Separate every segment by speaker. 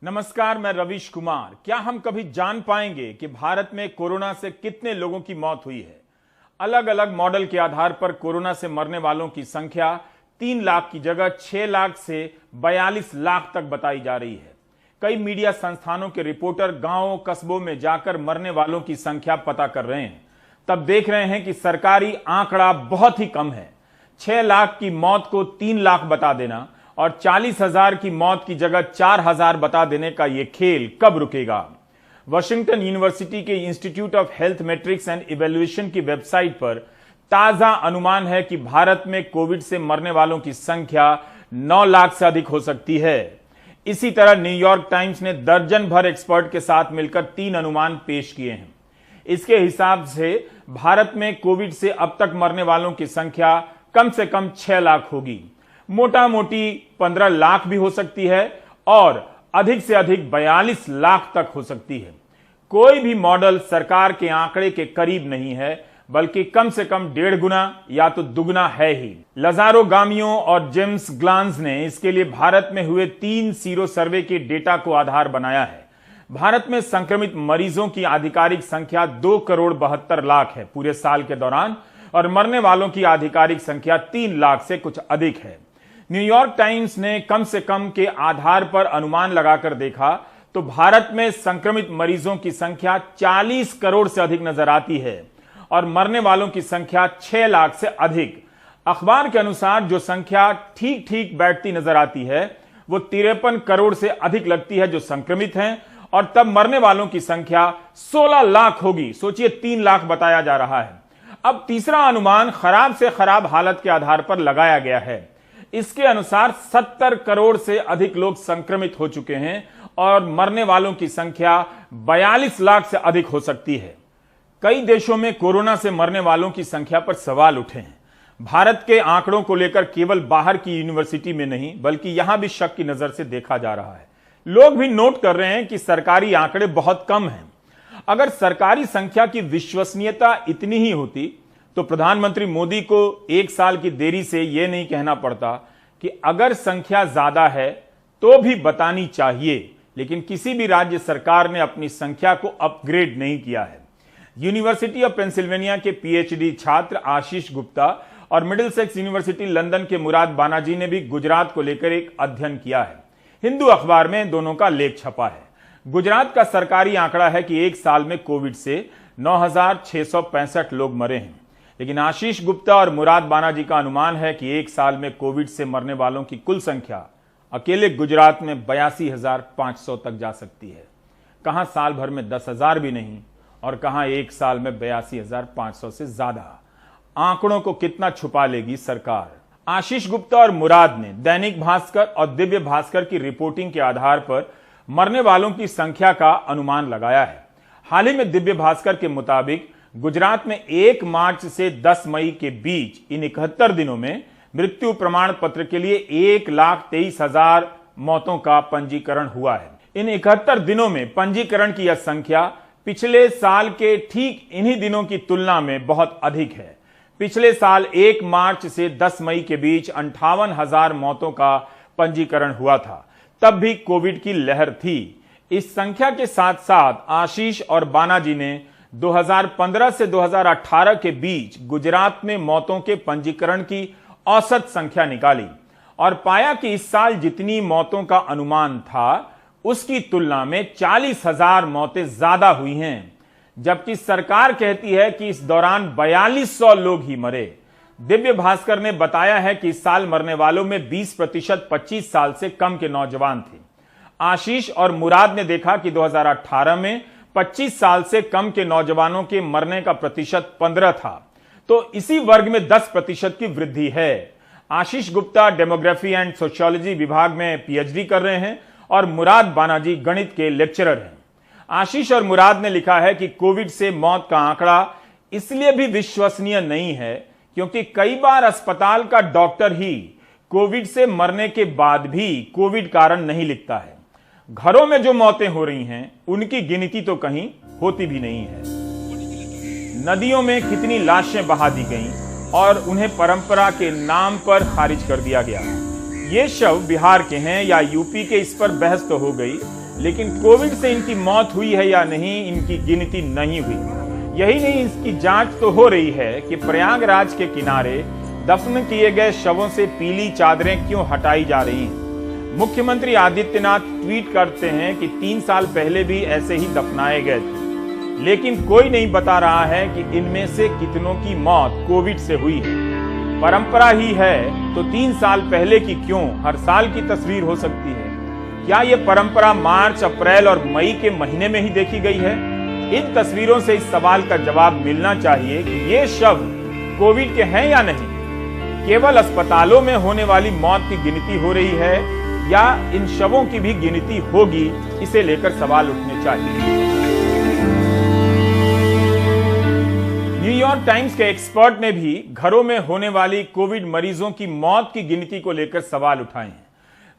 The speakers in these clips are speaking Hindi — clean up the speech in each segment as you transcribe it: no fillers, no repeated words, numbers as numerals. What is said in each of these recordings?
Speaker 1: नमस्कार, मैं रवीश कुमार। क्या हम कभी जान पाएंगे कि भारत में कोरोना से कितने लोगों की मौत हुई है? अलग अलग मॉडल के आधार पर कोरोना से मरने वालों की संख्या 3 लाख की जगह 6 लाख से 42 लाख तक बताई जा रही है। कई मीडिया संस्थानों के रिपोर्टर गांवों कस्बों में जाकर मरने वालों की संख्या पता कर रहे हैं, तब देख रहे हैं कि सरकारी आंकड़ा बहुत ही कम है। 6 लाख की मौत को 3 लाख बता देना और 40,000 की मौत की जगह 4,000 बता देने का यह खेल कब रुकेगा? वाशिंगटन यूनिवर्सिटी के institute of health matrix and evaluation की वेबसाइट पर ताजा अनुमान है कि भारत में कोविड से मरने वालों की संख्या 9 लाख से अधिक हो सकती है। इसी तरह न्यूयॉर्क टाइम्स ने दर्जन भर एक्सपर्ट के साथ मिलकर 3 अनुमान पेश किए हैं। इसके हिसाब से भारत में कोविड से अब तक मरने वालों की संख्या कम से कम 6 लाख होगी। मोटा मोटी 15 लाख भी हो सकती है और अधिक से अधिक 42 लाख तक हो सकती है। कोई भी मॉडल सरकार के आंकड़े के करीब नहीं है, बल्कि कम से कम 1.5 गुना या तो दुगना है ही। लजारो गामियो और जेम्स ग्लांस ने इसके लिए भारत में हुए 3 सीरो सर्वे के डेटा को आधार बनाया है। भारत में संक्रमित मरीजों की आधिकारिक संख्या 2 करोड़ 72 लाख है पूरे साल के दौरान, और मरने वालों की आधिकारिक संख्या 3 लाख से कुछ अधिक है। न्यूयॉर्क टाइम्स ने कम से कम के आधार पर अनुमान लगाकर देखा तो भारत में संक्रमित मरीजों की संख्या 40 करोड़ से अधिक नजर आती है और मरने वालों की संख्या 6 लाख से अधिक। अखबार के अनुसार जो संख्या ठीक ठीक बैठती नजर आती है वो 53 करोड़ से अधिक लगती है जो संक्रमित हैं, और तब मरने वालों की संख्या 16 लाख होगी। सोचिए, 3 लाख बताया जा रहा है। अब तीसरा अनुमान खराब से खराब हालत के आधार पर लगाया गया है। इसके अनुसार 70 करोड़ से अधिक लोग संक्रमित हो चुके हैं और मरने वालों की संख्या 42 लाख से अधिक हो सकती है। कई देशों में कोरोना से मरने वालों की संख्या पर सवाल उठे हैं। भारत के आंकड़ों को लेकर केवल बाहर की यूनिवर्सिटी में नहीं, बल्कि यहां भी शक की नजर से देखा जा रहा है। लोग भी नोट कर रहे हैं कि सरकारी आंकड़े बहुत कम हैं। अगर सरकारी संख्या की विश्वसनीयता इतनी ही होती तो प्रधानमंत्री मोदी को 1 साल की देरी से यह नहीं कहना पड़ता कि अगर संख्या ज्यादा है तो भी बतानी चाहिए, लेकिन किसी भी राज्य सरकार ने अपनी संख्या को अपग्रेड नहीं किया है। यूनिवर्सिटी ऑफ पेंसिल्वेनिया के पीएचडी छात्र आशीष गुप्ता और मिडिलसेक्स यूनिवर्सिटी लंदन के मुराद बानाजी ने भी गुजरात को लेकर एक अध्ययन किया है। हिंदू अखबार में दोनों का लेख छपा है। गुजरात का सरकारी आंकड़ा है कि 1 साल में कोविड से 9,665 लोग मरे हैं, लेकिन आशीष गुप्ता और मुराद बानाजी का अनुमान है कि 1 साल में कोविड से मरने वालों की कुल संख्या अकेले गुजरात में 82,500 तक जा सकती है। कहां साल भर में 10,000 भी नहीं और कहां 1 साल में 82,500 से ज्यादा। आंकड़ों को कितना छुपा लेगी सरकार? आशीष गुप्ता और मुराद ने दैनिक भास्कर और दिव्य भास्कर की रिपोर्टिंग के आधार पर मरने वालों की संख्या का अनुमान लगाया है। हाल ही में दिव्य भास्कर के मुताबिक गुजरात में 1 मार्च से 10 मई के बीच इन 71 दिनों में मृत्यु प्रमाण पत्र के लिए 1,23,000 मौतों का पंजीकरण हुआ है। इन 71 दिनों में पंजीकरण की यह संख्या पिछले साल के ठीक इन्हीं दिनों की तुलना में बहुत अधिक है। पिछले साल 1 मार्च से 10 मई के बीच 58,000 मौतों का पंजीकरण हुआ था। तब भी कोविड की लहर थी। इस संख्या के साथ साथ आशीष और बानाजी ने 2015 से 2018 के बीच गुजरात में मौतों के पंजीकरण की औसत संख्या निकाली और पाया कि इस साल जितनी मौतों का अनुमान था उसकी तुलना में 40,000 मौतें ज्यादा हुई हैं, जबकि सरकार कहती है कि इस दौरान 4200 लोग ही मरे। दिव्य भास्कर ने बताया है कि इस साल मरने वालों में 20% 25 साल से कम के नौजवान थे। आशीष और मुराद ने देखा कि 2018 में 25 साल से कम के नौजवानों के मरने का प्रतिशत 15 था, तो इसी वर्ग में 10% की वृद्धि है। Ashish Gupta demography and sociology विभाग में पीएचडी कर रहे हैं और मुराद बानाजी गणित के लेक्चरर हैं। आशीष और मुराद ने लिखा है कि कोविड से मौत का आंकड़ा इसलिए भी विश्वसनीय नहीं है क्योंकि कई बार अस्पताल का डॉक्टर ही कोविड से मरने के बाद भी कोविड कारण नहीं लिखता है। घरों में जो मौतें हो रही हैं उनकी गिनती तो कहीं होती भी नहीं है। नदियों में कितनी लाशें बहा दी गईं और उन्हें परंपरा के नाम पर खारिज कर दिया गया। ये शव बिहार के हैं या यूपी के, इस पर बहस तो हो गई, लेकिन कोविड से इनकी मौत हुई है या नहीं, इनकी गिनती नहीं हुई। यही नहीं, इसकी जांच तो हो रही है कि प्रयागराज के किनारे दफन किए गए शवों से पीली चादरें क्यों हटाई जा रही हैं। मुख्यमंत्री आदित्यनाथ ट्वीट करते हैं कि 3 साल पहले भी ऐसे ही दफनाए गए थे, लेकिन कोई नहीं बता रहा है कि इनमें से कितनों की मौत कोविड से हुई है। परंपरा ही है तो 3 साल पहले की क्यों हर साल की तस्वीर हो सकती है? क्या ये परंपरा मार्च, अप्रैल और मई के महीने में ही देखी गई है? इन तस्वीरों से इस सवाल का जवाब मिलना चाहिए कि ये शव कोविड के हैं या नहीं। केवल अस्पतालों में होने वाली मौत की गिनती हो रही है या इन शवों की भी गिनती होगी, इसे लेकर सवाल उठने चाहिए। न्यूयॉर्क टाइम्स के एक्सपर्ट ने भी घरों में होने वाली कोविड मरीजों की मौत की गिनती को लेकर सवाल उठाए हैं।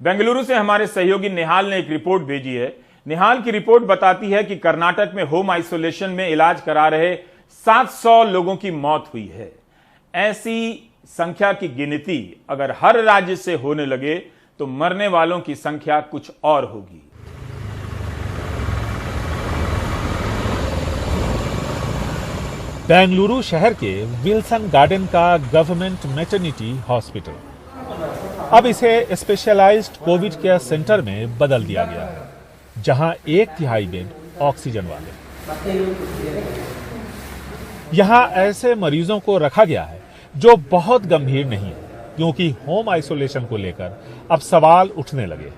Speaker 1: बेंगलुरु से हमारे सहयोगी निहाल ने एक रिपोर्ट भेजी है। निहाल की रिपोर्ट बताती है कि कर्नाटक में होम आइसोलेशन में इलाज करा रहे 700 लोगों की मौत हुई है। ऐसी संख्या की गिनती अगर हर राज्य से होने लगे तो मरने वालों की संख्या कुछ और होगी।
Speaker 2: बेंगलुरु शहर के विल्सन गार्डन का गवर्नमेंट मैटरनिटी हॉस्पिटल अब इसे स्पेशलाइज्ड कोविड केयर सेंटर में बदल दिया गया है, जहां 1/3 बेड ऑक्सीजन वाले। यहां ऐसे मरीजों को रखा गया है जो बहुत गंभीर नहीं है, क्योंकि होम आइसोलेशन को लेकर अब सवाल उठने लगे।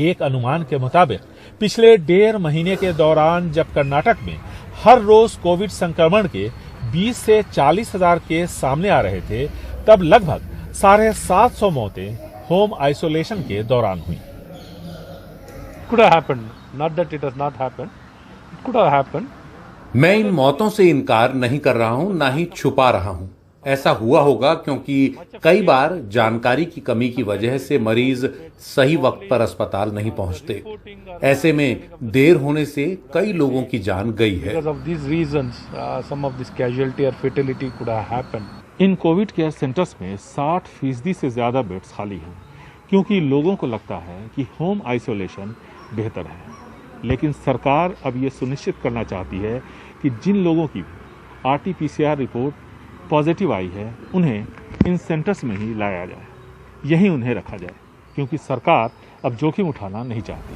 Speaker 2: एक अनुमान के मुताबिक पिछले 1.5 महीने के दौरान जब कर्नाटक में हर रोज कोविड संक्रमण के 20 से 40 हजार केस सामने आ रहे थे, तब लगभग 750 मौतें होम आइसोलेशन के दौरान हुई।
Speaker 3: Could have happened, not that it has not happened. It could have happened.
Speaker 4: मैं इन मौतों से इनकार नहीं कर रहा हूं, ना ही छुपा रहा हूं। ऐसा हुआ होगा क्योंकि कई बार जानकारी की कमी की वजह से मरीज सही वक्त पर अस्पताल नहीं पहुंचते। ऐसे में देर होने से कई लोगों की जान गई है।
Speaker 3: Because of these reasons, some of this casualty or fatality could have happened.
Speaker 2: In Covid care centres में 60% से ज्यादा बेड्स खाली हैं, क्योंकि लोगों को लगता है कि होम आइसोलेशन बेहतर है। लेकिन सरकार अब ये सुनिश्चित करना चाहती है कि जिन लोगों की RT-PCR रिपोर्ट पॉजिटिव आई है, उन्हें इन सेंटर्स में ही लाया जाए, यहीं उन्हें रखा जाए, क्योंकि सरकार अब जोखिम उठाना नहीं चाहती।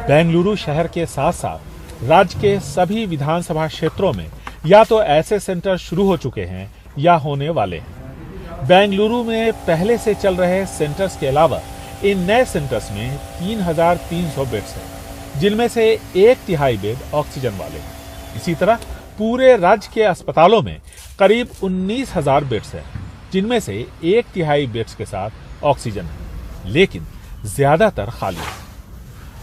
Speaker 2: बेंगलुरु शहर के साथ साथ राज्य के सभी विधानसभा क्षेत्रों में या तो ऐसे सेंटर शुरू हो चुके हैं या होने वाले हैं। बेंगलुरु में पहले से चल रहे सेंटर्स के अलावा इन नए सेंटर्स में 3,300 बेड्स हैं, जिनमें से 1/3 बेड ऑक्सीजन वाले हैं। इसी तरह पूरे राज्य के अस्पतालों में करीब 19,000 बेड्स हैं, जिनमें से 1/3 बेड्स के साथ ऑक्सीजन है, लेकिन ज्यादातर खाली है।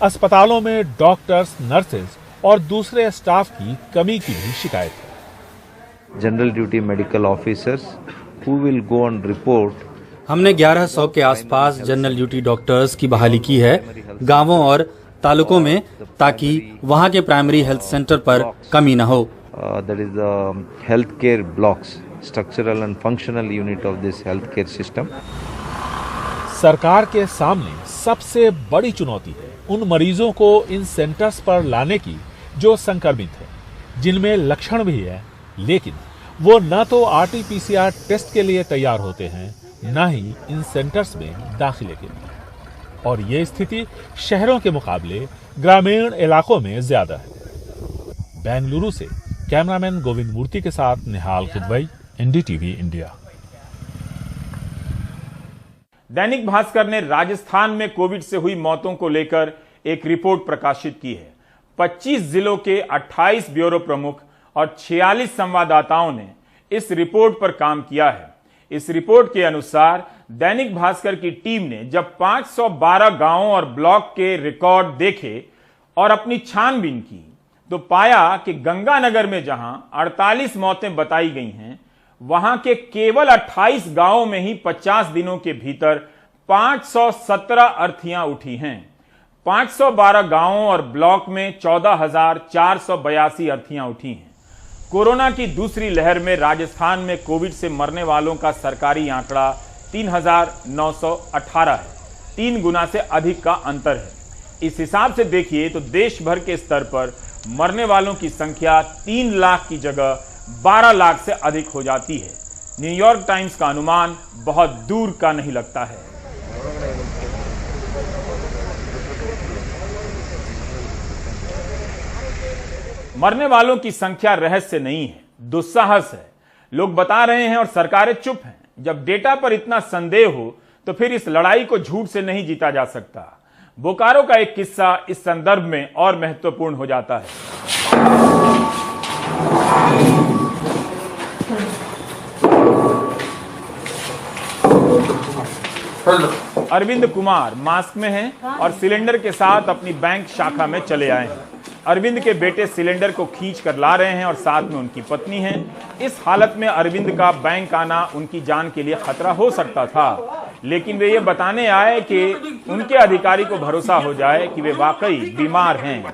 Speaker 2: अस्पतालों में डॉक्टर्स, नर्सेज और दूसरे स्टाफ की कमी की भी शिकायत है।
Speaker 5: General duty medical officers who will go on report।
Speaker 6: हमने 1100 के आसपास जनरल ड्यूटी डॉक्टर्स की बहाली की है गांवों और तालुकों में, ताकि वहां के प्राइमरी हेल्थ सेंटर पर कमी न हो।
Speaker 5: That is the healthcare blocks, structural and functional unit of this healthcare system।
Speaker 2: सरकार के सामने सबसे बड़ी चुनौती है उन मरीजों को इन सेंटर्स पर लाने की जो संक्रमित है, जिनमें लक्षण भी है, लेकिन वो न तो RT-PCR टेस्ट के लिए तैयार होते हैं, न ही इन सेंटर्स में दाखिले के लिए। और ये स्थिति शहरों के मुकाबले ग्रामीण इलाकों में ज्यादा है। बेंगलुरु से कैमरामैन गोविंद मूर्ति के साथ निहाल किदवई, NDTV इंडिया।
Speaker 1: दैनिक भास्कर ने राजस्थान में कोविड से हुई मौतों को लेकर एक रिपोर्ट प्रकाशित की है। 25 जिलों के 28 ब्यूरो प्रमुख और 46 संवाददाताओं ने इस रिपोर्ट पर काम किया है। इस रिपोर्ट के अनुसार दैनिक भास्कर की टीम ने जब 512 गांवों और ब्लॉक के रिकॉर्ड देखे और अपनी छानबीन की, तो पाया कि गंगानगर में जहां 48 मौतें बताई गई हैं, वहां के केवल 28 गांवों में ही 50 दिनों के भीतर 517 अर्थियां उठी हैं। 512 गांवों और ब्लॉक में 14,482 अर्थीयां उठी हैं। कोरोना की दूसरी लहर में राजस्थान में कोविड से मरने वालों का सरकारी आंकड़ा 3,918 है। 3 गुना से अधिक का अंतर है। इस हिसाब से देखिए तो देश भर के स्तर पर मरने वालों की संख्या 3 लाख की जगह 12 लाख से अधिक हो जाती है। न्यूयॉर्क टाइम्स का अनुमान बहुत दूर का नहीं लगता है। मरने वालों की संख्या रहस्य नहीं है, दुस्साहस है। लोग बता रहे हैं और सरकारें चुप हैं। जब डेटा पर इतना संदेह हो तो फिर इस लड़ाई को झूठ से नहीं जीता जा सकता। बोकारो का एक किस्सा इस संदर्भ में और महत्वपूर्ण हो जाता है। अरविंद कुमार मास्क में हैं और सिलेंडर के साथ अपनी बैंक शाखा में चले आए हैं। अरविंद के बेटे सिलेंडर को खींच कर ला रहे हैं और साथ में उनकी पत्नी है। इस हालत में अरविंद का बैंक आना उनकी जान के लिए खतरा हो सकता था, लेकिन वे ये बताने आए कि उनके अधिकारी को भरोसा हो जाए कि वे वाकई बीमार हैं।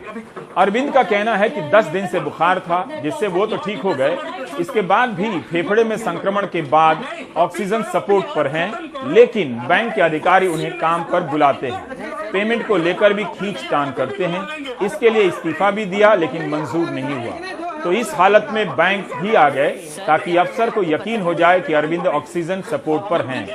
Speaker 1: अरविंद का कहना है कि 10 दिन से बुखार था, जिससे वो तो ठीक हो गए। इसके बाद भी फेफड़े में संक्रमण के बाद ऑक्सीजन सपोर्ट पर हैं, लेकिन बैंक के अधिकारी उन्हें काम पर बुलाते हैं। पेमेंट को लेकर भी खींचतान करते हैं। इसके लिए इस्तीफा भी दिया, लेकिन मंजूर नहीं हुआ। तो इस हालत में बैंक भी आ गए ताकि अफसर को यकीन हो जाए कि अरविंद ऑक्सीजन सपोर्ट पर हैं।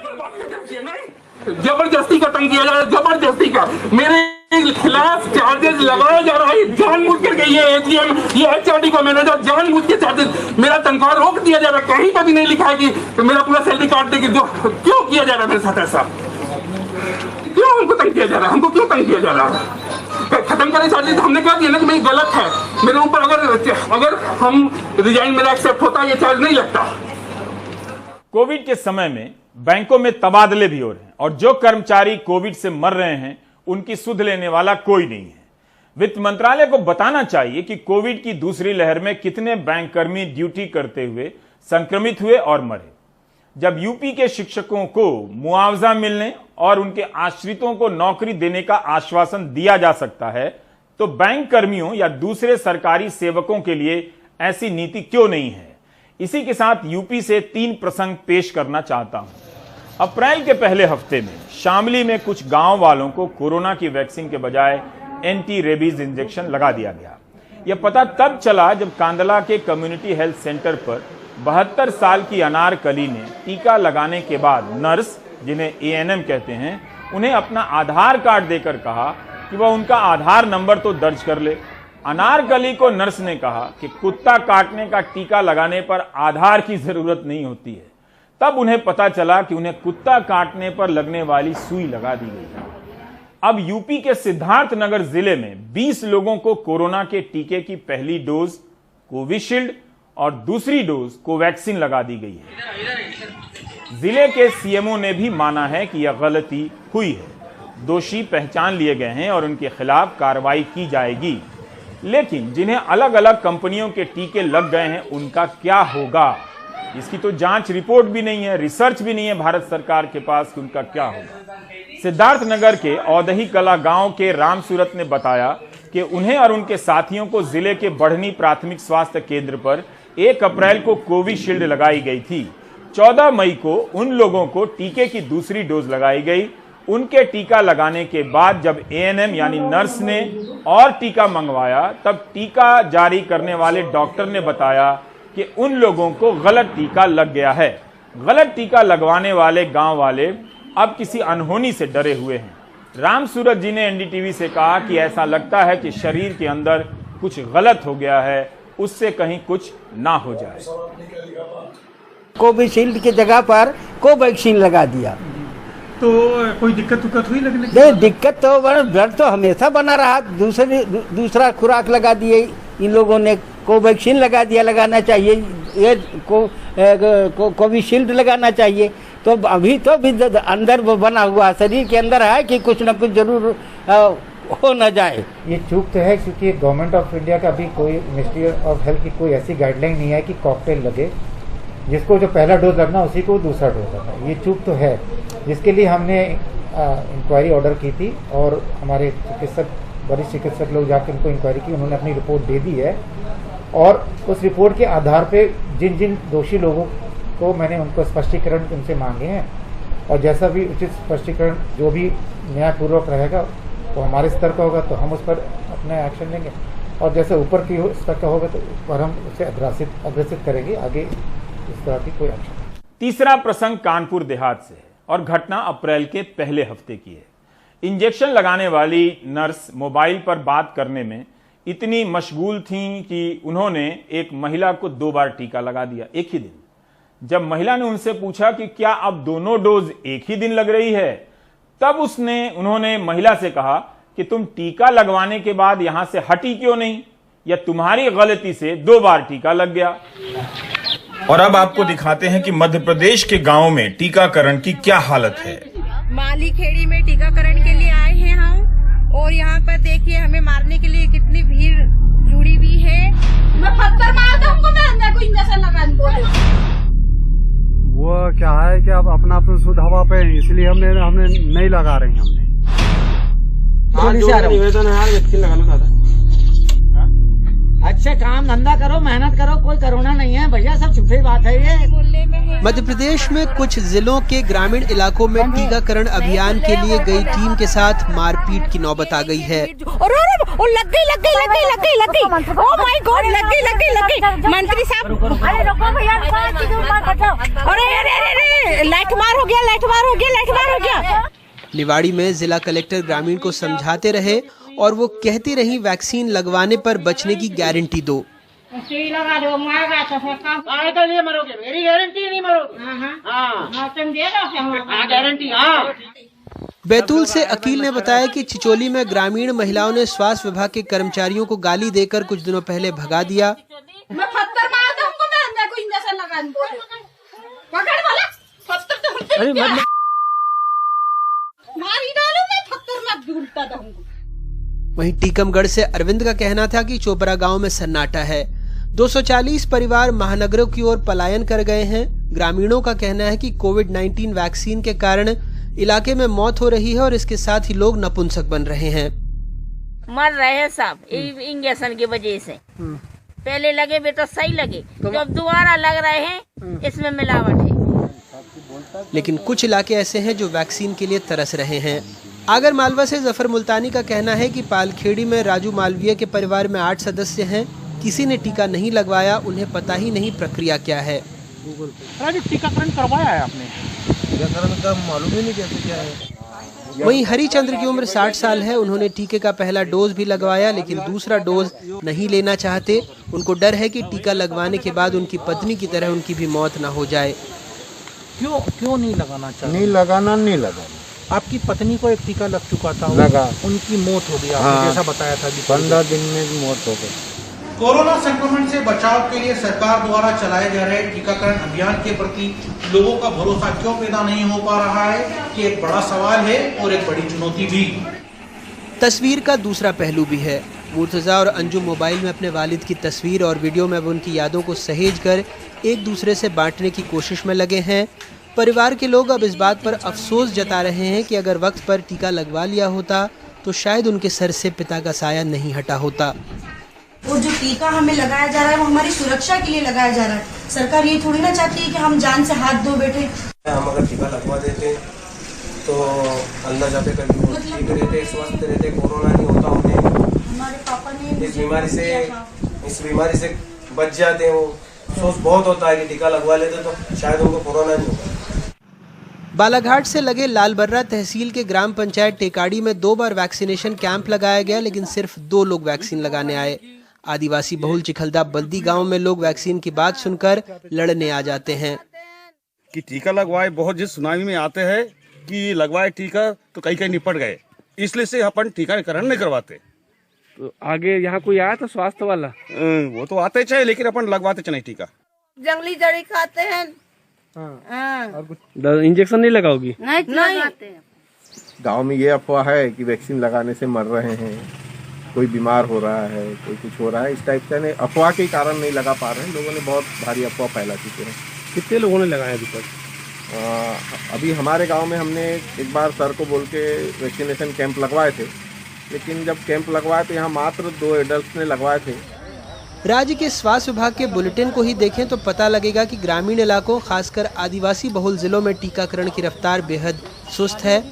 Speaker 7: जबरदस्ती का तंग किया जा रहा है, जबरदस्ती का मेरे खिलाफ चार्जेस लगाया जा रहा है। जानबूझ करके ये एटीएम, ये एचआरडी का मैनेजर जानबूझ के चार्जेस, मेरा तनख्वाह रोक दिया जा रहा है। कहीं पर भी नहीं लिखा है कि मेरा पूरा सैलरी काट देगी। क्यों किया जा रहा है मेरे साथ ऐसा? क्यों हमको तंग किया जा रहा है? हमको क्यों तंग किया जा रहा है? खत्म करें चार्जेस। हमने कहा दिया ना कि मैं गलत है मेरे ऊपर। अगर हम रिजाइन मेरा एक्सेप्ट होता, ये चार्ज नहीं लगता।
Speaker 1: कोविड के समय में बैंकों में तबादले भी हो रहे हैं और जो कर्मचारी कोविड से मर रहे हैं उनकी सुध लेने वाला कोई नहीं है। वित्त मंत्रालय को बताना चाहिए कि कोविड की दूसरी लहर में कितने बैंककर्मी ड्यूटी करते हुए संक्रमित हुए और मरे। जब यूपी के शिक्षकों को मुआवजा मिलने और उनके आश्रितों को नौकरी देने का आश्वासन दिया जा सकता है, तो बैंक कर्मियों या दूसरे सरकारी सेवकों के लिए ऐसी नीति क्यों नहीं है? इसी के साथ यूपी से 3 प्रसंग पेश करना चाहता हूं। अप्रैल के पहले हफ्ते में शामली में कुछ गांव वालों को कोरोना की वैक्सीन के बजाय एंटी रेबीज इंजेक्शन लगा दिया गया। यह पता तब चला जब कांदला के कम्युनिटी हेल्थ सेंटर पर 72 साल की अनारकली ने टीका लगाने के बाद नर्स, जिन्हें एएनएम कहते हैं, उन्हें अपना आधार कार्ड देकर कहा कि वह उनका आधार नंबर तो दर्ज कर ले। अनारकली को नर्स ने कहा कि कुत्ता काटने का टीका लगाने पर आधार की जरूरत नहीं होती है। तब उन्हें पता चला कि उन्हें कुत्ता काटने पर लगने वाली सुई लगा दी गई। अब यूपी के सिद्धार्थनगर जिले में 20 लोगों को कोरोना के टीके की पहली डोज कोविशील्ड और दूसरी डोज कोवैक्सीन लगा दी गई है। जिले के सीएमओ ने भी माना है कि यह गलती हुई है। दोषी पहचान लिए गए हैं और उनके खिलाफ कार्रवाई की जाएगी। लेकिन जिन्हें अलग अलग कंपनियों के टीके लग गए हैं उनका क्या होगा? इसकी तो जांच रिपोर्ट भी नहीं है, रिसर्च भी नहीं है भारत सरकार के पास कि उनका क्या होगा। सिद्धार्थनगर के औदही कला गांव के राम सूरत ने बताया कि उन्हें और उनके साथियों को जिले के बढ़नी प्राथमिक स्वास्थ्य केंद्र पर 1 अप्रैल को कोविशील्ड लगाई गई थी। 14 मई को उन लोगों को टीके की दूसरी डोज लगाई गई। उनके टीका लगाने के बाद जब एएनएम यानी नर्स ने और टीका मंगवाया, तब टीका जारी करने वाले डॉक्टर ने बताया कि उन लोगों को गलत टीका लग गया है। गलत टीका लगवाने वाले गांव वाले अब किसी अनहोनी से डरे हुए हैं। राम सूरत जी ने एनडीटीवी से कहा कि ऐसा लगता है कि शरीर के अंदर कुछ गलत हो गया है, उससे कहीं कुछ ना हो जाए।
Speaker 8: कोविशील्ड की जगह पर कोवैक्सीन लगा दिया
Speaker 9: तो कोई दिक्कत हुई लगने की?
Speaker 8: नहीं, दिक्कत तो ब्लड तो हमेशा बना रहा। दूसरा खुराक लगा दिए इन लोगों ने, कोवैक्सीन लगा दिया। लगाना चाहिए ये कोविशील्ड लगाना चाहिए। तो अभी तो भी अंदर वो बना हुआ शरीर के अंदर है कि कुछ ना कुछ जरूर हो न जाए।
Speaker 10: ये चूक तो है क्योंकि गवर्नमेंट ऑफ इंडिया का भी कोई मिनिस्ट्री ऑफ हेल्थ की कोई ऐसी गाइडलाइन नहीं है कि कॉकटेल लगे, जिसको जो पहला डोज लगना उसी को दूसरा डोज लगना। ये चूक तो है, जिसके लिए हमने इंक्वायरी ऑर्डर की थी और हमारे चिकित्सक, वरिष्ठ चिकित्सक लोग जाकर उनको इंक्वायरी की, उन्होंने अपनी रिपोर्ट दे दी है। और उस रिपोर्ट के आधार पे जिन जिन दोषी लोगों को मैंने उनको स्पष्टीकरण उनसे मांगे हैं, और जैसा भी उचित स्पष्टीकरण जो भी न्यायपूर्वक रहेगा वो हमारे स्तर का होगा तो हम उस पर अपना एक्शन लेंगे, और जैसे ऊपर की स्तर का होगा तो पर हम उसे अग्रसित करेंगे आगे इस तरह की कोई एक्शन।
Speaker 1: तीसरा प्रसंग कानपुर देहात से है और घटना अप्रैल के पहले हफ्ते की है। इंजेक्शन लगाने वाली नर्स मोबाइल पर बात करने में इतनी मशगूल थीं कि उन्होंने एक महिला को 2 बार टीका लगा दिया एक ही दिन। जब महिला ने उनसे पूछा कि क्या अब दोनों डोज एक ही दिन लग रही है, तब उन्होंने महिला से कहा कि तुम टीका लगवाने के बाद यहां से हटी क्यों नहीं, या तुम्हारी गलती से 2 बार टीका लग गया। और अब आपको दिखाते हैं कि मध्य प्रदेश के गांव में टीकाकरण की क्या हालत है।
Speaker 11: माली खेड़ी में टीकाकरण के लिए आए हैं हम, और यहाँ पर देखिए हमें मारने के लिए कितनी भीड़ जुड़ी हुई है। मैं पत्थर मार दूंगा, मैं अंदर को इंजेक्शन लगा दूंगा।
Speaker 12: वो क्या है कि अब अपना शुद्ध हवा पे, इसलिए हमने नहीं लगा रहे हैं। हमने निवेदन है यार, वैक्सीन लगा लो दादा।
Speaker 8: अच्छे काम धंधा करो, मेहनत करो, कोई कोरोना नहीं है भैया, सब झूठी बात है ये।
Speaker 13: मध्य प्रदेश में कुछ जिलों के ग्रामीण इलाकों में टीकाकरण अभियान के लिए गई टीम के साथ मारपीट की नौबत आ गई है।
Speaker 11: लग गई, ओह माय गॉड, लग गई। मंत्री साहब, अरे रुको भैया, अरे लाइट मार हो गया।
Speaker 13: निवाड़ी में जिला कलेक्टर ग्रामीण को समझाते रहे और वो कहती रही वैक्सीन लगवाने पर बचने की गारंटी दो।
Speaker 11: लगा दो, तो ये मरोगे, मेरी गारंटी नहीं मरोगे। गारंटी।
Speaker 13: बैतूल से अकील ने बताया कि चिचोली में ग्रामीण महिलाओं ने स्वास्थ्य विभाग के कर्मचारियों को गाली देकर कुछ दिनों पहले भगा दिया।
Speaker 11: मैं पत्थर मार दूंगा, मैं अंदर को इंजेक्शन लगा दूंगा। पकड़ वाला पत्थर तो मारी डालू, मैं पत्थर मत ढूंढता दूंगा।
Speaker 13: वहीं टीकमगढ़ से अरविंद का कहना था कि चोपड़ा गांव में सन्नाटा है। 240 परिवार महानगरों की ओर पलायन कर गए हैं। ग्रामीणों का कहना है कि कोविड-19 वैक्सीन के कारण इलाके में मौत हो रही है और इसके साथ ही लोग नपुंसक बन रहे हैं।
Speaker 11: मर रहे हैं सब इंजेक्शन की वजह से। पहले लगे भी तो सही लगे, जब दोबारा लग रहे हैं इसमें मिलावट है।
Speaker 13: लेकिन कुछ इलाके ऐसे हैं जो वैक्सीन के लिए तरस रहे हैं। आगर मालवा से जफर मुल्तानी का कहना है कि पालखेड़ी में राजू मालवीय के परिवार में 8 सदस्य हैं। किसी ने टीका नहीं लगवाया, उन्हें पता ही नहीं प्रक्रिया क्या है।
Speaker 12: टीकाकरण करवाया है आपने?
Speaker 14: टीकाकरण का मालूम ही नहीं कैसे क्या है।
Speaker 13: वहीं हरिचंद्र की उम्र 60 साल है। उन्होंने टीके का पहला डोज भी लगवाया, लेकिन दूसरा डोज नहीं लेना चाहते। उनको डर है कि टीका लगवाने के बाद उनकी पत्नी की तरह उनकी भी मौत न हो जाए।
Speaker 12: क्यों नहीं लगाना चाहते?
Speaker 14: नहीं लगाना।
Speaker 12: आपकी पत्नी को एक टीका लग चुका था,
Speaker 14: लगा,
Speaker 12: उनकी मौत हो गई। आपने जैसा बताया था
Speaker 14: 15 दिन में मौत हो गई।
Speaker 15: कोरोना संक्रमण से बचाव के लिए सरकार द्वारा चलाए जा रहे टीकाकरण अभियान के प्रति लोगों का भरोसा क्यों पैदा नहीं हो पा रहा है, ये एक बड़ा सवाल है और एक बड़ी चुनौती भी।
Speaker 13: तस्वीर का दूसरा पहलू भी है। मुर्तजा और अंजुम मोबाइल में अपने वालिद की तस्वीर और वीडियो में उनकी यादों को सहेज कर एक दूसरे से बांटने की कोशिश में लगे हैं। परिवार के लोग अब इस बात पर अफसोस जता रहे हैं कि अगर वक्त पर टीका लगवा लिया होता तो शायद उनके सर से पिता का साया नहीं हटा होता।
Speaker 16: और जो टीका हमें लगाया जा रहा है वो हमारी सुरक्षा के लिए लगाया जा रहा है। सरकार ये थोड़ी ना चाहती है कि हम जान से हाथ धो बैठे।
Speaker 17: हम अगर टीका लगवा देते तो अंदर जाते कभी ठीक रहते, स्वस्थ रहते, कोरोना नहीं होता उन्हें।
Speaker 16: हमारे पापा ने
Speaker 17: इस बीमारी से बच जाते हैं। वो सोच बहुत होता है कि टीका लगवा लेते तो शायद उनको कोरोना नहीं होगा।
Speaker 13: बालाघाट से लगे लालबर्रा तहसील के ग्राम पंचायत टेकाड़ी में 2 बार वैक्सीनेशन कैंप लगाया गया, लेकिन सिर्फ 2 लोग वैक्सीन लगाने आए। आदिवासी बहुल चिखलदा बल्दी गांव में लोग वैक्सीन की बात सुनकर लड़ने आ जाते हैं
Speaker 18: कि टीका लगवाए। बहुत जिस सुनामी में आते हैं कि लगवाए टीका तो कहीं निपट गए, इसलिए से अपन टीकाकरण नहीं करवाते।
Speaker 12: तो आगे यहाँ कोई आया था स्वास्थ्य वाला?
Speaker 18: वो तो आते चाहे, लेकिन अपन लगवाते चाहे टीका।
Speaker 11: जंगली जड़ी खाते हैं।
Speaker 12: इंजेक्शन नहीं लगाओगी?
Speaker 11: नहीं।
Speaker 14: गांव में ये अफवाह है कि वैक्सीन लगाने से मर रहे हैं, कोई बीमार हो रहा है, कोई कुछ हो रहा है, इस टाइप का अफवाह के कारण नहीं लगा पा रहे हैं। लोगों ने बहुत भारी अफवाह फैला चुके हैं।
Speaker 12: कितने लोगों ने लगाया अभी तक?
Speaker 14: अभी हमारे गांव में हमने एक बार सर को बोल के वैक्सीनेशन कैंप लगवाए थे, लेकिन जब कैंप लगवाए तो यहाँ मात्र 2 एडल्ट ने लगवाए थे
Speaker 13: राज्य के स्वास्थ्य विभाग के बुलेटिन को ही देखें तो पता लगेगा कि ग्रामीण इलाकों खासकर आदिवासी बहुल जिलों में टीकाकरण की रफ्तार बेहद सुस्त है।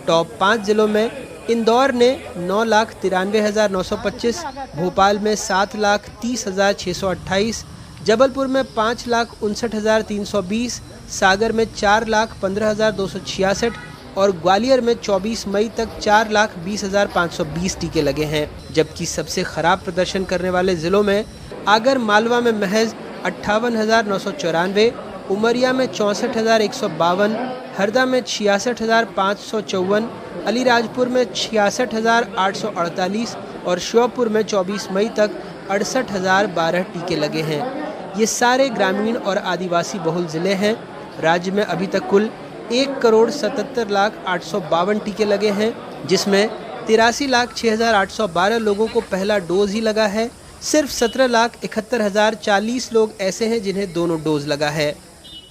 Speaker 13: टॉप 5 जिलों में इंदौर ने 9,93,925, भोपाल में 7,30,628, जबलपुर में 5,59,320, सागर में 4,15,266 और ग्वालियर में 24 मई तक 4,20,520 टीके लगे हैं। जबकि सबसे खराब प्रदर्शन करने वाले जिलों में आगर मालवा में महज 58,994, उमरिया में 64,152, हरदा में 66,554, अलीराजपुर में 66,848 और श्योपुर में 24 मई तक 68,012 टीके लगे हैं। ये सारे ग्रामीण और आदिवासी बहुल जिले हैं। राज्य में अभी तक कुल 1,77,08,52 टीके लगे हैं, जिसमें 83,06,812 लोगों को पहला डोज ही लगा है। सिर्फ 17,71,040 लोग ऐसे हैं जिन्हें दोनों डोज लगा है।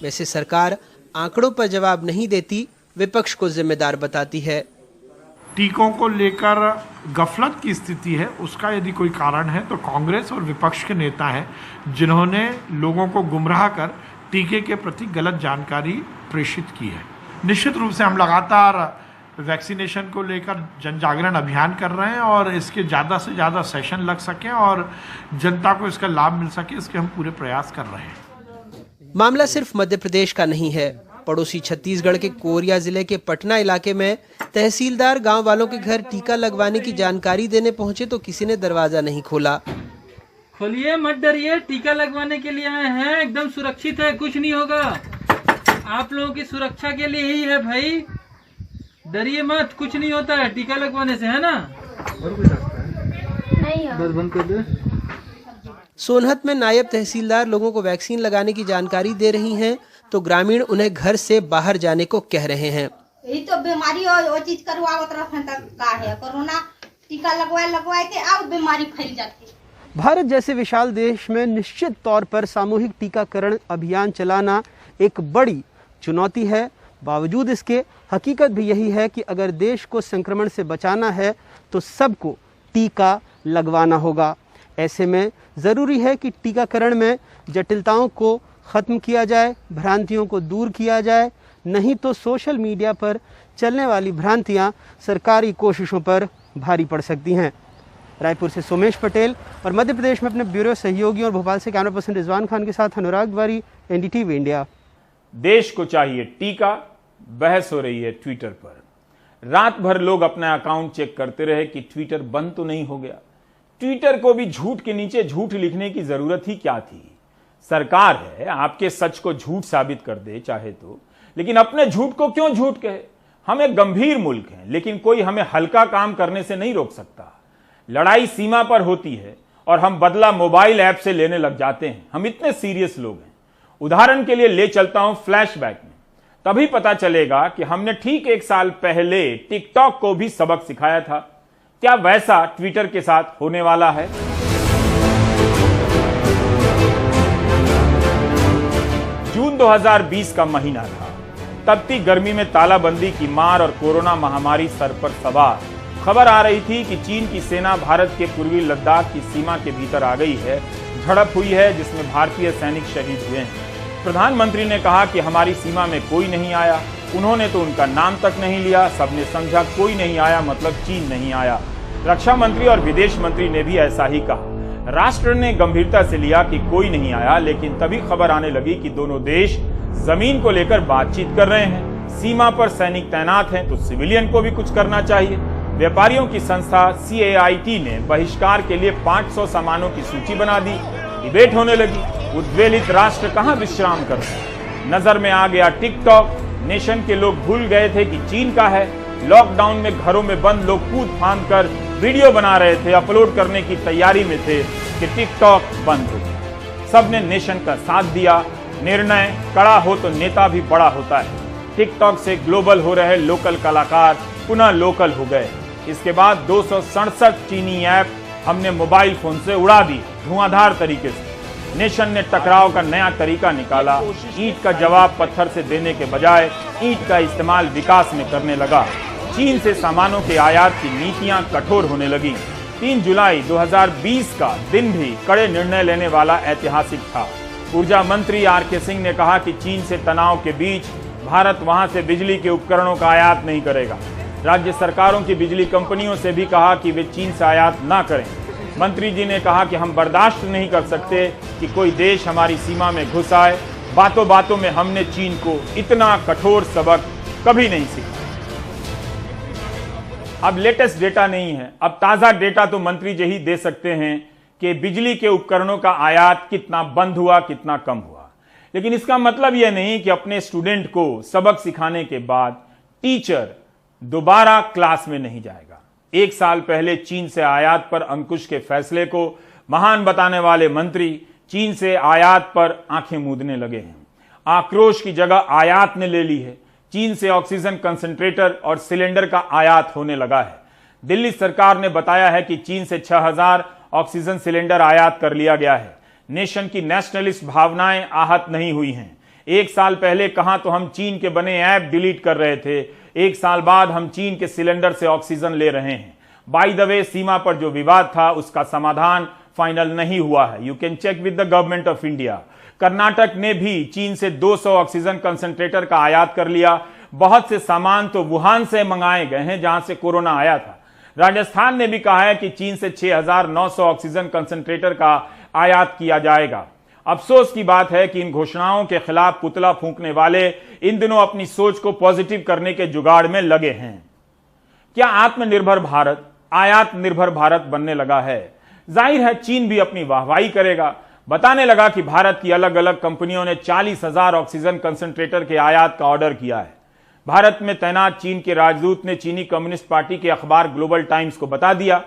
Speaker 13: वैसे सरकार आंकड़ों पर जवाब नहीं देती, विपक्ष को जिम्मेदार बताती है।
Speaker 19: टीकों को लेकर गफलत की स्थिति है, उसका यदि कोई कारण है तो कांग्रेस और विपक्ष के नेता हैं जिन्होंने लोगों को गुमराह कर टीके के प्रति गलत जानकारी प्रेषित की है। निश्चित रूप से हम लगातार वैक्सीनेशन को लेकर जन जागरण अभियान कर रहे हैं और इसके ज़्यादा से ज़्यादा सेशन लग सकें और जनता को इसका लाभ मिल सके, इसके हम पूरे प्रयास कर रहे हैं।
Speaker 13: मामला सिर्फ मध्य प्रदेश का नहीं है। पड़ोसी छत्तीसगढ़ के कोरिया जिले के पटना इलाके में तहसीलदार गांव वालों के घर टीका लगवाने की जानकारी देने पहुंचे तो किसी ने दरवाजा नहीं खोला।
Speaker 20: खोलिए, मत डरिए, टीका लगवाने के लिए आए हैं, एकदम सुरक्षित है, कुछ नहीं होगा। आप लोगों की सुरक्षा के लिए ही है भाई, डरिए मत, कुछ नहीं होता है टीका लगवाने से, है ना? बस बंद कर दे।
Speaker 13: सोनहत में नायब तहसीलदार लोगों को वैक्सीन लगाने की जानकारी दे रही हैं तो ग्रामीण उन्हें घर से बाहर जाने को कह रहे हैं।
Speaker 16: यही तो बीमारी वो चीज करवावत रहते हैं, का है कोरोना टीका लगवाए के अब बीमारी फैल जाती है।
Speaker 21: भारत जैसे विशाल देश में निश्चित तौर पर सामूहिक टीकाकरण अभियान चलाना एक बड़ी चुनौती है। बावजूद इसके हकीकत भी यही है कि अगर देश को संक्रमण से बचाना है तो सबको टीका लगवाना होगा। ऐसे में ज़रूरी है कि टीकाकरण में जटिलताओं को ख़त्म किया जाए, भ्रांतियों को दूर किया जाए, नहीं तो सोशल मीडिया पर चलने वाली भ्रांतियां सरकारी कोशिशों पर भारी पड़ सकती हैं। रायपुर से सोमेश पटेल और मध्य प्रदेश में अपने ब्यूरो सहयोगी और भोपाल से कैमरा पर्सन रिजवान खान के साथ अनुराग द्वारी, एनडीटीवी इंडिया।
Speaker 1: देश को चाहिए टीका, बहस हो रही है ट्विटर पर। रात भर लोग अपना अकाउंट चेक करते रहे कि ट्विटर बंद तो नहीं हो गया। ट्विटर को भी झूठ के नीचे झूठ लिखने की जरूरत ही क्या थी? सरकार है, आपके सच को झूठ साबित कर दे चाहे तो, लेकिन अपने झूठ को क्यों झूठ कहे? हम एक गंभीर मुल्क हैं, लेकिन कोई हमें हल्का काम करने से नहीं रोक सकता। लड़ाई सीमा पर होती है और हम बदला मोबाइल ऐप से लेने लग जाते हैं। हम इतने सीरियस लोग हैं। उदाहरण के लिए ले चलता हूं फ्लैशबैक में, तभी पता चलेगा कि हमने ठीक 1 साल पहले टिकटॉक को भी सबक सिखाया था। क्या वैसा ट्विटर के साथ होने वाला है? जून 2020 का महीना था। तपती गर्मी में तालाबंदी की मार और कोरोना महामारी सर पर सवार। खबर आ रही थी कि चीन की सेना भारत के पूर्वी लद्दाख की सीमा के भीतर आ गई है। झड़प हुई है जिसमें भारतीय सैनिक शहीद हुए हैं। प्रधानमंत्री ने कहा कि हमारी सीमा में कोई नहीं आया। उन्होंने तो उनका नाम तक नहीं लिया। सबने समझा कोई नहीं आया मतलब चीन नहीं आया। रक्षा मंत्री और विदेश मंत्री ने भी ऐसा ही कहा। राष्ट्र ने गंभीरता से लिया कि कोई नहीं आया, लेकिन तभी खबर आने लगी कि दोनों देश जमीन को लेकर बातचीत कर रहे हैं। सीमा पर सैनिक तैनात हैं तो सिविलियन को भी कुछ करना चाहिए। व्यापारियों की संस्था CAIT ने बहिष्कार के लिए 500 सामानों की सूची बना दी। डिबेट होने लगी। उद्वेलित राष्ट्र कहां विश्राम करते? नजर में आ गया टिकटॉक। नेशन के लोग भूल गए थे कि चीन का है। लॉकडाउन में घरों में बंद लोग कूद फांद कर वीडियो बना रहे थे, अपलोड करने की तैयारी में थे कि टिकटॉक बंद हो गया। सबने नेशन का साथ दिया। निर्णय कड़ा हो तो नेता भी बड़ा होता है। टिकटॉक से ग्लोबल हो रहे लोकल कलाकार पुनः लोकल हो गए। इसके बाद 267 चीनी ऐप हमने मोबाइल फोन से उड़ा दी धुआंधार तरीके से। नेशन ने टकराव का नया तरीका निकाला। ईंट का जवाब पत्थर से देने के बजाय ईंट का इस्तेमाल विकास में करने लगा। चीन से सामानों के आयात की नीतियां कठोर होने लगी। 3 जुलाई 2020 का दिन भी कड़े निर्णय लेने वाला ऐतिहासिक था। ऊर्जा मंत्री आर.के. सिंह ने कहा कि चीन से तनाव के बीच भारत वहां से बिजली के उपकरणों का आयात नहीं करेगा। राज्य सरकारों की बिजली कंपनियों से भी कहा कि वे चीन से आयात ना करें। मंत्री जी ने कहा कि हम बर्दाश्त नहीं कर सकते कि कोई देश हमारी सीमा में घुस आए। बातों बातों में हमने चीन को इतना कठोर सबक कभी नहीं सीखा। अब लेटेस्ट डेटा नहीं है, अब ताजा डेटा तो मंत्री जी ही दे सकते हैं कि बिजली के उपकरणों का आयात कितना बंद हुआ, कितना कम हुआ। लेकिन इसका मतलब यह नहीं कि अपने स्टूडेंट को सबक सिखाने के बाद टीचर दोबारा क्लास में नहीं जाएगा। 1 साल पहले चीन से आयात पर अंकुश के फैसले को महान बताने वाले मंत्री चीन से आयात पर आंखें मूंदने लगे हैं। आक्रोश की जगह आयात ने ले ली है। चीन से ऑक्सीजन कंसंट्रेटर और सिलेंडर का आयात होने लगा है। दिल्ली सरकार ने बताया है कि चीन से 6000 ऑक्सीजन सिलेंडर आयात कर लिया गया है। नेशन की नेशनलिस्ट भावनाएं आहत नहीं हुई हैं। 1 साल पहले कहां तो हम चीन के बने ऐप डिलीट कर रहे थे, 1 साल बाद हम चीन के सिलेंडर से ऑक्सीजन ले रहे हैं। बाय द वे, सीमा पर जो विवाद था उसका समाधान फाइनल नहीं हुआ है। You can check with the government of India. Karnataka ने भी चीन से 200 ऑक्सीजन कंसंट्रेटर का आयात कर लिया। बहुत से सामान तो वुहान से मंगाए गए हैं जहां से कोरोना आया था। राजस्थान ने भी कहा है कि चीन से 6900 ऑक्सीजन कंसंट्रेटर का आयात किया जाएगा। अफसोस की बात है कि इन घोषणाओं के खिलाफ पुतला फूंकने वाले इन दिनों अपनी सोच को पॉजिटिव करने के जुगाड़ में लगे हैं। क्या आत्मनिर्भर भारत आयात निर्भर भारत बनने लगा है? जाहिर है चीन भी अपनी वाहवाही करेगा। बताने लगा कि भारत की अलग अलग कंपनियों ने 40,000 ऑक्सीजन कंसंट्रेटर के आयात का ऑर्डर किया है। भारत में तैनात चीन के राजदूत ने चीनी कम्युनिस्ट पार्टी के अखबार ग्लोबल टाइम्स को बता दिया।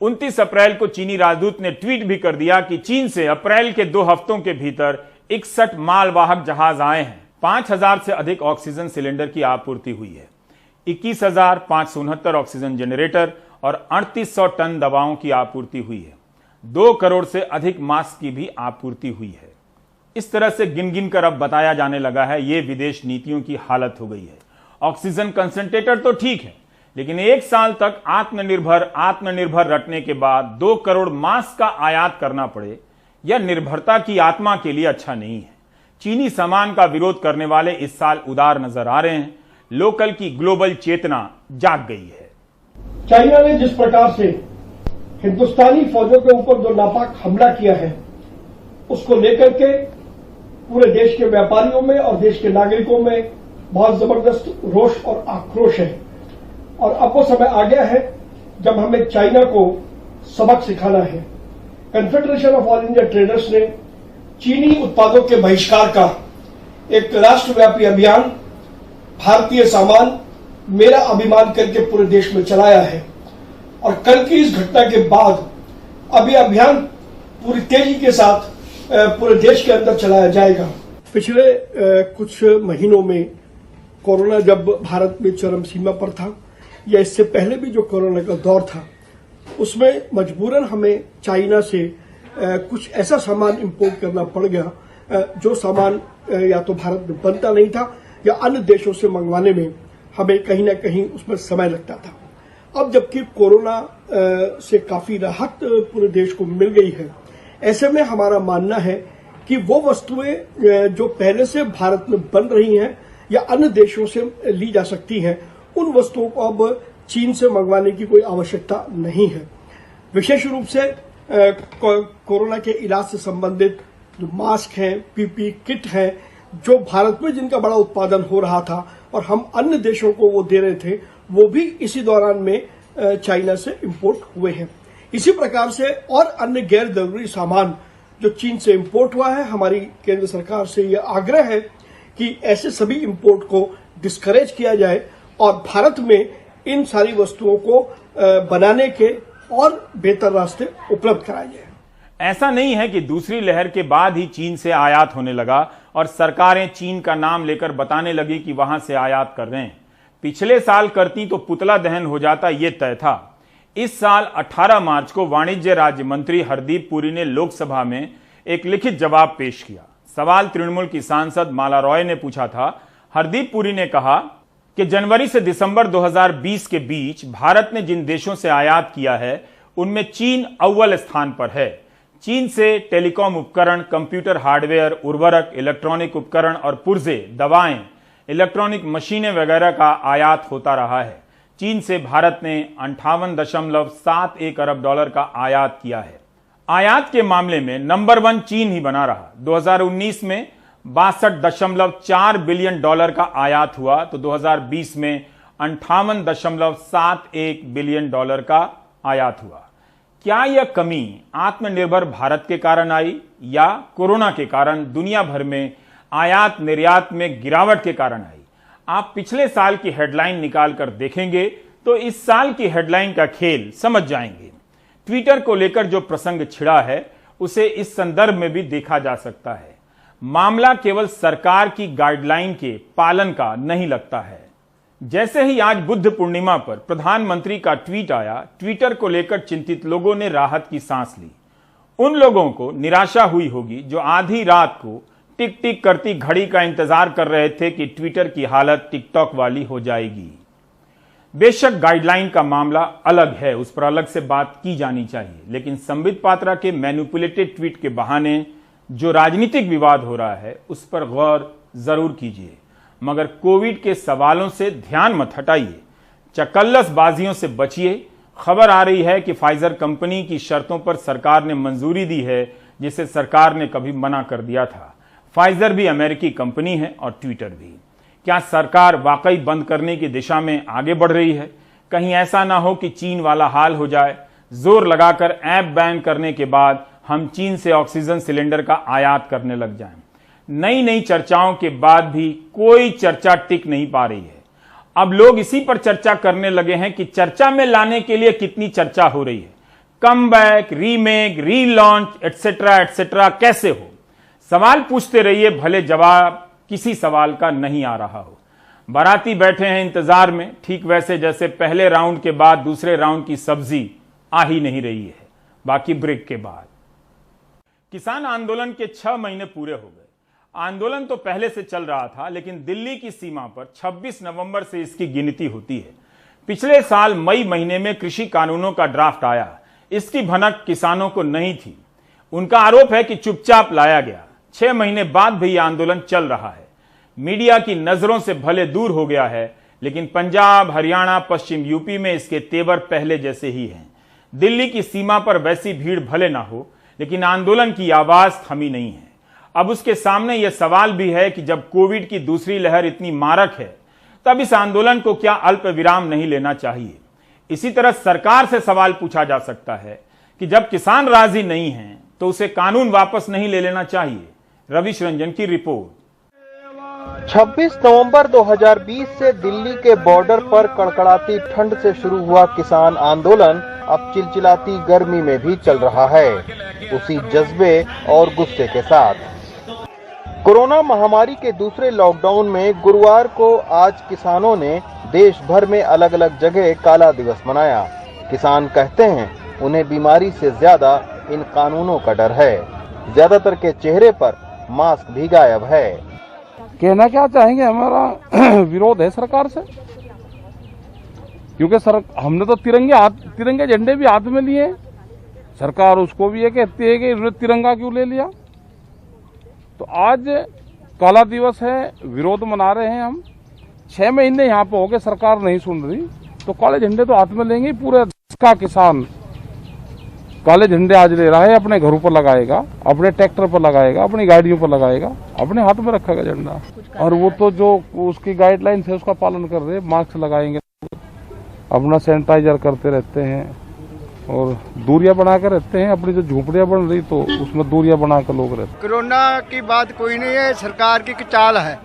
Speaker 1: 29 अप्रैल को चीनी राजदूत ने ट्वीट भी कर दिया कि चीन से अप्रैल के 2 हफ्तों के भीतर 61 मालवाहक जहाज आए हैं। 5000 से अधिक ऑक्सीजन सिलेंडर की आपूर्ति हुई है। 21,569 ऑक्सीजन जनरेटर और 3800 टन दवाओं की आपूर्ति हुई है। 2 करोड़ से अधिक मास्क की भी आपूर्ति हुई है। इस तरह से गिन गिन कर अब बताया जाने लगा है, ये विदेश नीतियों की हालत हो गई है। ऑक्सीजन कंसंट्रेटर तो ठीक है, लेकिन 1 साल तक आत्मनिर्भर रटने के बाद 2 करोड़ मास्क का आयात करना पड़े, यह निर्भरता की आत्मा के लिए अच्छा नहीं है। चीनी सामान का विरोध करने वाले इस साल उदार नजर आ रहे हैं। लोकल की ग्लोबल चेतना जाग गई है।
Speaker 4: चाइना ने जिस प्रकार से हिंदुस्तानी फौजों के ऊपर जो नापाक हमला किया है, उसको लेकर के पूरे देश के व्यापारियों में और देश के नागरिकों में बहुत जबरदस्त रोष और आक्रोश है। और अब वो समय आ गया है जब हमें चाइना को सबक सिखाना है। Confederation of all India traders ने चीनी उत्पादों के बहिष्कार का एक राष्ट्रव्यापी अभियान भारतीय सामान मेरा अभिमान करके पूरे देश में चलाया है। और कल की इस घटना के बाद अब यह अभियान पूरी तेजी के साथ पूरे देश के अंदर चलाया जाएगा। पिछले कुछ महीनों में कोरोना जब भारत में चरम सीमा पर था, या इससे पहले भी जो कोरोना का दौर था, उसमें मजबूरन हमें चाइना से कुछ ऐसा सामान इंपोर्ट करना पड़ गया जो सामान या तो भारत में बनता नहीं था या अन्य देशों से मंगवाने में हमें कहीं ना कहीं उसमें समय लगता था। अब जबकि कोरोना से काफी राहत पूरे देश को मिल गई है, ऐसे में हमारा मानना है कि वो वस्तुएं जो पहले से भारत में बन रही हैं या अन्य देशों से ली जा सकती हैं, उन वस्तुओं को अब चीन से मंगवाने की कोई आवश्यकता नहीं है। विशेष रूप से कोरोना के इलाज से संबंधित जो मास्क हैं, पीपी किट हैं, जो भारत में जिनका बड़ा उत्पादन हो रहा था और हम अन्य देशों को वो दे रहे थे, वो भी इसी दौरान में चाइना से इंपोर्ट हुए हैं। इसी प्रकार से और अन्य गैर जरूरी सामान जो चीन से इंपोर्ट हुआ है, हमारी केंद्र सरकार से यह आग्रह है कि ऐसे सभी इंपोर्ट को डिस्करेज किया जाए और भारत में इन सारी वस्तुओं को बनाने के और बेहतर रास्ते उपलब्ध कराए जाए।
Speaker 1: ऐसा नहीं है कि दूसरी लहर के बाद ही चीन से आयात होने लगा और सरकारें चीन का नाम लेकर बताने लगी कि वहां से आयात कर रहे हैं। पिछले साल करती तो पुतला दहन हो जाता, यह तय था। इस साल 18 मार्च को वाणिज्य राज्य मंत्री हरदीप पुरी ने लोकसभा में एक लिखित जवाब पेश किया। सवाल तृणमूल की सांसद माला रॉय ने पूछा था। हरदीप पुरी ने कहा कि जनवरी से दिसंबर 2020 के बीच भारत ने जिन देशों से आयात किया है उनमें चीन अव्वल स्थान पर है। चीन से टेलीकॉम उपकरण, कंप्यूटर हार्डवेयर, उर्वरक, इलेक्ट्रॉनिक उपकरण और पुर्जे, दवाएं, इलेक्ट्रॉनिक मशीनें वगैरह का आयात होता रहा है। चीन से भारत ने 58.71 अरब डॉलर का आयात किया है। आयात के मामले में नंबर 1 चीन ही बना रहा। 2019 में 62.4 बिलियन डॉलर का आयात हुआ तो 2020 में 58.71 बिलियन डॉलर का आयात हुआ। क्या यह कमी आत्मनिर्भर भारत के कारण आई या कोरोना के कारण दुनिया भर में आयात निर्यात में गिरावट के कारण आई? आप पिछले साल की हेडलाइन निकाल कर देखेंगे तो इस साल की हेडलाइन का खेल समझ जाएंगे। ट्विटर को लेकर जो प्रसंग छिड़ा है उसे इस संदर्भ में भी देखा जा सकता है। मामला केवल सरकार की गाइडलाइन के पालन का नहीं लगता है। जैसे ही आज बुद्ध पूर्णिमा पर प्रधानमंत्री का ट्वीट आया, ट्विटर को लेकर चिंतित लोगों ने राहत की सांस ली। उन लोगों को निराशा हुई होगी जो आधी रात को टिक टिक करती घड़ी का इंतजार कर रहे थे कि ट्विटर की हालत टिकटॉक वाली हो जाएगी। बेशक गाइडलाइन का मामला अलग है, उस पर अलग से बात की जानी चाहिए, लेकिन संबित पात्रा के मैनिपुलेटेड ट्वीट के बहाने जो राजनीतिक विवाद हो रहा है उस पर गौर जरूर कीजिए, मगर कोविड के सवालों से ध्यान मत हटाइए। चकल्लसबाजियों से बचिए। खबर आ रही है कि फाइजर कंपनी की शर्तों पर सरकार ने मंजूरी दी है, जिसे सरकार ने कभी मना कर दिया था। फाइजर भी अमेरिकी कंपनी है और ट्विटर भी। क्या सरकार वाकई बंद करने की दिशा में आगे बढ़ रही है? कहीं ऐसा ना हो कि चीन वाला हाल हो जाए। जोर लगाकर ऐप बैन करने के बाद हम चीन से ऑक्सीजन सिलेंडर का आयात करने लग जाएं। नई नई चर्चाओं के बाद भी कोई चर्चा टिक नहीं पा रही है। अब लोग इसी पर चर्चा करने लगे हैं कि चर्चा में लाने के लिए कितनी चर्चा हो रही है। Comeback, remake, relaunch etcetera etcetera कैसे हो? सवाल पूछते रहिए, भले जवाब किसी सवाल का नहीं आ रहा हो। बाराती बैठे हैं इंतजार में, ठीक वैसे जैसे पहले राउंड के बाद दूसरे राउंड की सब्जी आ ही नहीं रही है। बाकी ब्रेक के बाद किसान आंदोलन के 6 महीने पूरे हो गए। आंदोलन तो पहले से चल रहा था, लेकिन दिल्ली की सीमा पर 26 नवंबर से इसकी गिनती होती है। पिछले साल मई महीने में कृषि कानूनों का ड्राफ्ट आया, इसकी भनक किसानों को नहीं थी। उनका आरोप है कि चुपचाप लाया गया। 6 महीने बाद भी यह आंदोलन चल रहा है। मीडिया की नजरों से भले दूर हो गया है, लेकिन पंजाब, हरियाणा, पश्चिम यूपी में इसके तेवर पहले जैसे ही हैं। दिल्ली की सीमा पर वैसी भीड़ भले ना हो, लेकिन आंदोलन की आवाज थमी नहीं है। अब उसके सामने यह सवाल भी है कि जब कोविड की दूसरी लहर इतनी मारक है, तब इस आंदोलन को क्या अल्प विराम नहीं लेना चाहिए? इसी तरह सरकार से सवाल पूछा जा सकता है कि जब किसान राजी नहीं हैं, तो उसे कानून वापस नहीं ले लेना चाहिए। रविश रंजन की रिपोर्ट।
Speaker 3: 26 नवंबर 2020 से दिल्ली के बॉर्डर पर कड़कड़ाती ठंड से शुरू हुआ किसान आंदोलन अब चिलचिलाती गर्मी में भी चल रहा है, उसी जज्बे और गुस्से के साथ। कोरोना महामारी के दूसरे लॉकडाउन में गुरुवार को आज किसानों ने देश भर में अलग अलग जगह काला दिवस मनाया। किसान कहते हैं उन्हें बीमारी से ज्यादा इन कानूनों का डर है। ज्यादातर के चेहरे पर मास्क भी गायब है।
Speaker 22: कहना क्या चाहेंगे, हमारा विरोध है सरकार से, क्योंकि हमने तो तिरंगे झंडे भी हाथ में लिए। सरकार उसको भी ये कहती है कि इन्होंने तिरंगा क्यों ले लिया। तो आज काला दिवस है, विरोध मना रहे हैं हम। 6 महीने यहाँ पे हो गए, सरकार नहीं सुन रही, तो काले झंडे तो हाथ में लेंगे। पूरे देश का किसान काले झंडे आज ले रहा है, अपने घरों पर लगाएगा, अपने ट्रैक्टर पर लगाएगा, अपनी गाड़ियों पर लगाएगा, अपने हाथ में रखेगा झंडा। और वो तो जो उसकी गाइडलाइंस है उसका पालन कर रहे हैं। मास्क लगाएंगे, अपना सैनिटाइजर करते रहते हैं और दूरियां बनाकर रहते हैं। अपनी जो झोपड़ियां बन रही तो उसमें दूरियां बनाकर लोग रहते हैं।
Speaker 23: कोरोना की बात कोई नहीं है, सरकार की चाल है।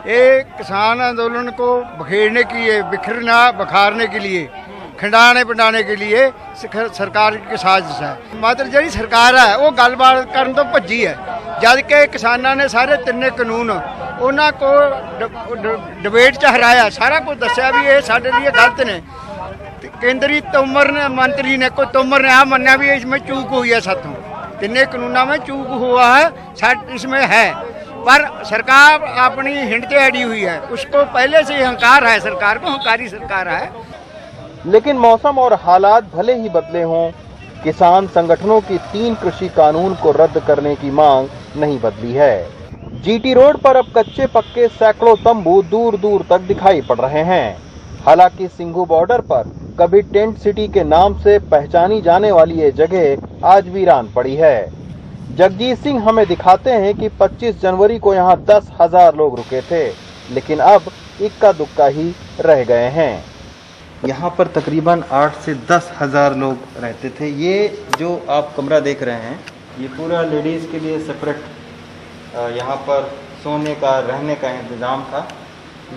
Speaker 23: ये किसान आंदोलन को बखेरने के लिए, बखारने के लिए, खिंडाने पिंडाने के लिए सरकार की साजिश है। मात्र जी सरकार है वो गलबात करन तो भज्जी है, जद कि किसानों ने सारे 3 कानून उन्होंने को डिबेट च हराया, सारा कुछ दसिया भी ये साडे लिए गलत ने। केंद्रीय मंत्री ने तोमर ने मन्या भी इसमें चूक हुई है, साथों 3 कानूनों में चूक हुआ है, इसमें है। पर सरकार अपनी हिंड पे अड़ी हुई है, उसको पहले से अहंकार है, सरकार को अहंकारी सरकार है।
Speaker 3: लेकिन मौसम और हालात भले ही बदले हों, किसान संगठनों की 3 कृषि कानून को रद्द करने की मांग नहीं बदली है। जीटी रोड पर अब कच्चे पक्के सैकड़ों तंबू दूर दूर तक दिखाई पड़ रहे हैं। हालांकि सिंघू बॉर्डर पर कभी टेंट सिटी के नाम से पहचानी जाने वाली ये जगह आज वीरान पड़ी है। जगजीत सिंह हमें दिखाते हैं कि 25 जनवरी को यहाँ 10,000 लोग रुके थे, लेकिन अब इक्का दुक्का ही रह गए हैं।
Speaker 2: यहाँ पर तकरीबन 8 से 10,000 लोग रहते थे। ये जो आप कमरा देख रहे हैं ये पूरा लेडीज़ के लिए सेपरेट यहाँ पर सोने का रहने का इंतज़ाम था,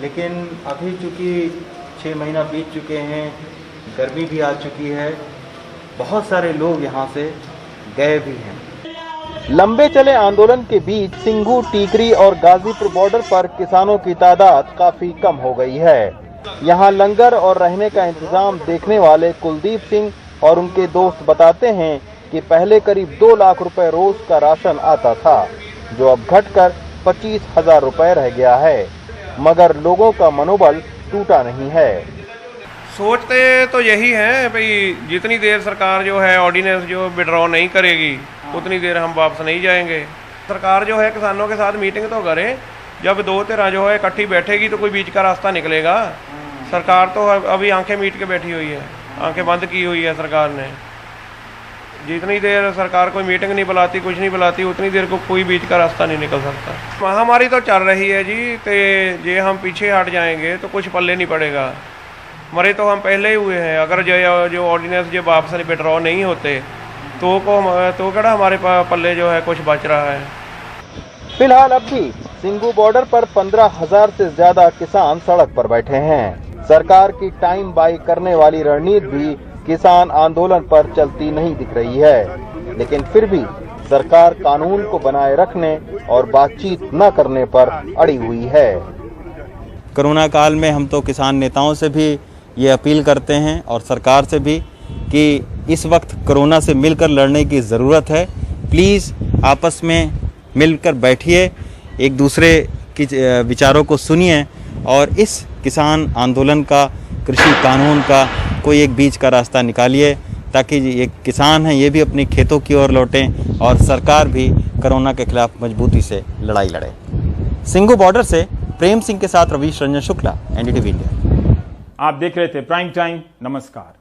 Speaker 2: लेकिन अभी चूँकि 6 महीना बीत चुके हैं, गर्मी भी आ चुकी है, बहुत सारे लोग यहाँ से गए भी हैं।
Speaker 3: लंबे चले आंदोलन के बीच सिंघू, टीकरी और गाजीपुर बॉर्डर पर किसानों की तादाद काफी कम हो गई है। यहाँ लंगर और रहने का इंतजाम देखने वाले कुलदीप सिंह और उनके दोस्त बताते हैं कि पहले करीब 2 लाख रुपए रोज का राशन आता था, जो अब घटकर 25,000 रुपए रह गया है, मगर लोगों का मनोबल टूटा नहीं है।
Speaker 5: सोचते तो यही है भाई, जितनी देर सरकार जो है ऑर्डिनेंस जो विड्रॉ नहीं करेगी उतनी देर हम वापस नहीं जाएंगे। सरकार जो है किसानों के साथ मीटिंग तो करे, जब 2 तरह जो है इकट्ठी बैठेगी तो कोई बीच का रास्ता निकलेगा। सरकार तो अभी आंखें मीट के बैठी हुई है, आंखें बंद की हुई है सरकार ने। जितनी देर सरकार कोई मीटिंग नहीं बुलाती, कुछ नहीं बुलाती, उतनी देर को कोई बीच का रास्ता नहीं निकल सकता। महामारी तो चल रही है जी, तो ये हम पीछे हट जाएंगे तो कुछ पल्ले नहीं पड़ेगा। मरे तो हम पहले ही हुए हैं। अगर जो ऑर्डिनेंस जो वापस विड्रॉ नहीं होते तो कड़ा हमारे पल्ले जो है कुछ बच रहा है।
Speaker 3: फिलहाल अब भी सिंघू बॉर्डर पर 15,000 से ज्यादा किसान सड़क पर बैठे हैं। सरकार की टाइम बाई करने वाली रणनीति भी किसान आंदोलन पर चलती नहीं दिख रही है, लेकिन फिर भी सरकार कानून को बनाए रखने और बातचीत न करने पर अड़ी हुई है।
Speaker 2: कोरोना काल में हम तो किसान नेताओं से भी ये अपील करते हैं और सरकार से भी कि इस वक्त कोरोना से मिलकर लड़ने की ज़रूरत है। प्लीज़ आपस में मिलकर बैठिए, एक दूसरे की विचारों को सुनिए और इस किसान आंदोलन का, कृषि कानून का कोई एक बीच का रास्ता निकालिए, ताकि ये किसान हैं ये भी अपनी खेतों की ओर लौटें और सरकार भी कोरोना के खिलाफ मजबूती से लड़ाई लड़े। सिंघू बॉर्डर से प्रेम सिंह के साथ रवीश रंजन शुक्ला, NDTV इंडिया।
Speaker 1: आप देख रहे थे प्राइम टाइम। नमस्कार।